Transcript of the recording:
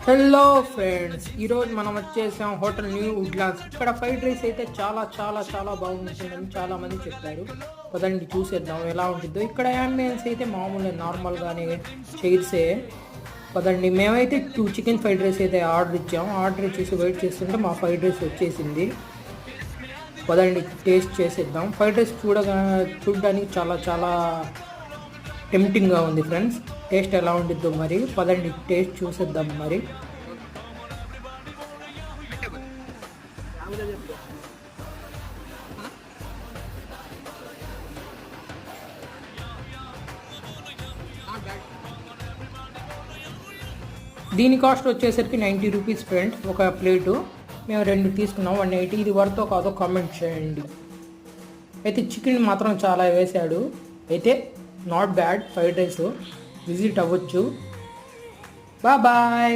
Hello friends, ఈరోజు మనం వచ్చేసాం హోటల్ న్యూ వుడ్లాండ్స్. ఇక్కడ ఫ్రైడ్ రైస్ అయితే చాలా చాలా చాలా బాగుంటుందని చాలామంది చెప్పారు. పదండి చూసేద్దాం ఎలా ఉంటుందో. ఇక్కడ అంబియన్స్ అయితే మామూలు నార్మల్గానే చైర్సే. పదండి, మేమైతే 2 చికెన్ ఫ్రైడ్ రైస్ అయితే ఆర్డర్ ఇచ్చాము. ఆర్డర్ ఇచ్చేసి వెయిట్ చేస్తుంటే మా ఫ్రైడ్ రైస్ వచ్చేసింది. పదండి టేస్ట్ చేసేద్దాం. ఫ్రైడ్ రైస్ చూడడానికి చాలా చాలా టెంప్టింగ్గా ఉంది ఫ్రెండ్స్. టేస్ట్ ఎలా ఉంటుందో మరి పదండి టేస్ట్ చూసేద్దాం మరి. దీని కాస్ట్ వచ్చేసరికి 90 రూపీస్ ఫ్రెండ్స్ ఒక ప్లేటు. మేము 2 తీసుకున్నాం 180. ఇది వర్తో కాదో కామెంట్ చేయండి. అయితే చికెన్ మాత్రం చాలా వేసాడు. అయితే not bad fried rice, visit అవ్వచ్చు. బాయ్.